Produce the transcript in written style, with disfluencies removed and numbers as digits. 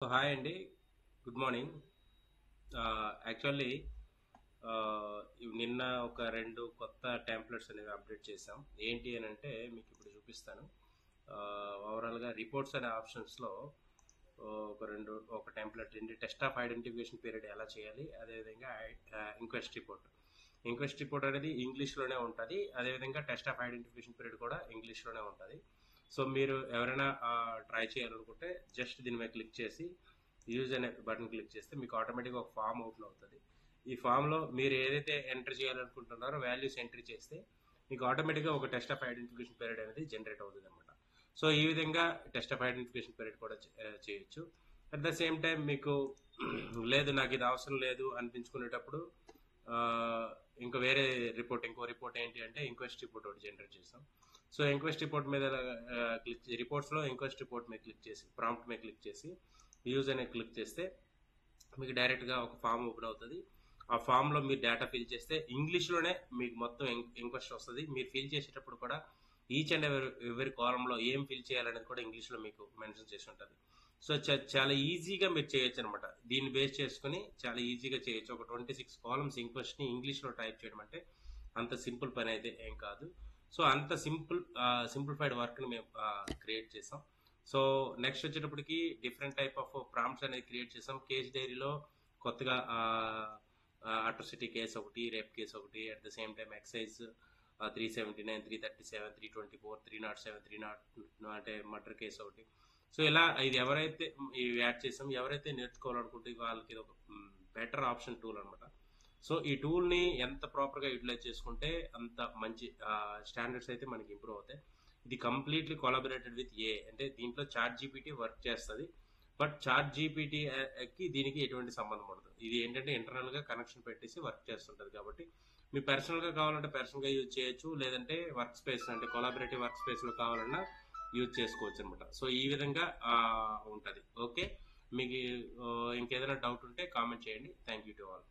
So hi అండి, good morning. Actually నిన్న ఒక రెండు కొత్త టెంప్లెట్స్ అనేవి అప్డేట్ చేసాం. ఏంటి అని అంటే మీకు ఇప్పుడు చూపిస్తాను. ఓవరాల్గా రిపోర్ట్స్ అనే ఆప్షన్స్లో ఒక టెంప్లెట్ ఏంటి, టెస్ట్ ఆఫ్ ఐడెంటిఫికేషన్ పీరియడ్ ఎలా చేయాలి, అదేవిధంగా ఇంక్వెస్ట్ రిపోర్ట్ అనేది ఇంగ్లీష్లోనే ఉంటుంది, అదేవిధంగా టెస్ట్ ఆఫ్ ఐడెంటిఫికేషన్ పీరియడ్ కూడా ఇంగ్లీష్లోనే ఉంటుంది. సో మీరు ఎవరైనా ట్రై చేయాలనుకుంటే జస్ట్ దీని మీద క్లిక్ చేసి యూజ్ అనే బటన్ క్లిక్ చేస్తే మీకు ఆటోమేటిక్గా ఒక ఫామ్ ఓపెన్ అవుతుంది. ఈ ఫామ్లో మీరు ఏదైతే ఎంటర్ చేయాలనుకుంటున్నారో వాల్యూస్ ఎంట్రీ చేస్తే మీకు ఆటోమేటిక్గా ఒక టెస్ట్ ఆఫ్ ఐడెంటిఫికేషన్ పీరియడ్ అనేది జనరేట్ అవుతుంది అనమాట. సో ఈ విధంగా టెస్ట్ ఆఫ్ ఐడెంటిఫికేషన్ పీరియడ్ కూడా చేయొచ్చు. అట్ ద సేమ్ టైం మీకు లేదు నాకు ఇది అవసరం లేదు అనిపించుకునేటప్పుడు ఇంకా వేరే ఇంకో రిపోర్ట్ ఏంటి అంటే ఇంక్వెస్ట్ రిపోర్ట్ ఒకటి జనరేట్ చేస్తాం. సో ఇంక్వెస్ట్ రిపోర్ట్ మీద రిపోర్ట్స్లో ఇంక్వెస్ట్ రిపోర్ట్ మీద క్లిక్ చేసి ప్రాంప్ట్ మీద క్లిక్ చేసి యూజ్ అనేది క్లిక్ చేస్తే మీకు డైరెక్ట్గా ఒక ఫామ్ ఓపెన్ అవుతుంది. ఆ ఫామ్లో మీరు డేటా ఫిల్ చేస్తే ఇంగ్లీష్లోనే మీకు మొత్తం ఇంక్వెస్ట్ వస్తుంది. మీరు ఫిల్ చేసేటప్పుడు కూడా ఈచ్ అండ్ ఎవరి కాలంలో ఏం ఫిల్ చేయాలనేది కూడా ఇంగ్లీష్లో మీకు మెన్షన్ చేసి ఉంటుంది. సో చాలా ఈజీగా మీరు చేయొచ్చు అనమాట. దీన్ని బేస్ చేసుకుని చాలా ఈజీగా చేయొచ్చు. ఒక 26 కాలమ్స్ ఇంక్వెస్ట్ని ఇంగ్లీష్లో టైప్ చేయడం అంటే అంత సింపుల్ పని అయితే ఏం కాదు. సో అంత సింప్లిఫైడ్ వర్క్ని మేము క్రియేట్ చేసాం. సో నెక్స్ట్ వచ్చేటప్పటికి డిఫరెంట్ టైప్ ఆఫ్ ప్రాంప్ట్స్ అనేది క్రియేట్ చేసాం. కేస్ డైరీలో కొత్తగా అట్రాసిటీ కేసు ఒకటి, రేప్ కేసు ఒకటి, at the same time excise 379, 337, 324, 307, 300 అంటే మర్డర్ కేసు ఒకటి. సో ఇలా ఇది ఎవరైతే ఇవి యాడ్ చేసాం, ఎవరైతే నేర్చుకోవాలనుకుంటే వాళ్ళకి ఇది ఒక బెటర్ ఆప్షన్ టూల్ అనమాట. సో ఈ టూల్ని ఎంత ప్రాపర్గా యూటిలైజ్ చేసుకుంటే అంత మంచి స్టాండర్డ్స్ అయితే మనకి ఇంప్రూవ్ అవుతాయి. ఇది కంప్లీట్లీ కొలాబరేటెడ్ విత్ అంటే దీంట్లో చాట్ జీపీటీ వర్క్ చేస్తుంది. బట్ చాట్ జీపీటీకి దీనికి ఎటువంటి సంబంధం ఉండదు. ఇది ఏంటంటే ఇంటర్నల్గా కనెక్షన్ పెట్టేసి వర్క్ చేస్తుంటుంది. కాబట్టి మీ పర్సనల్గా కావాలంటే పర్సనల్గా యూజ్ చేయొచ్చు, లేదంటే వర్క్ స్పేస్ అంటే కొలాబరేటివ్ వర్క్ స్పేస్లో కావాలన్నా యూజ్ చేసుకోవచ్చు అనమాట. సో ఈ విధంగా ఉంటుంది. ఓకే, మీకు ఇంకేదైనా డౌట్ ఉంటే కామెంట్ చేయండి. Thank you to all.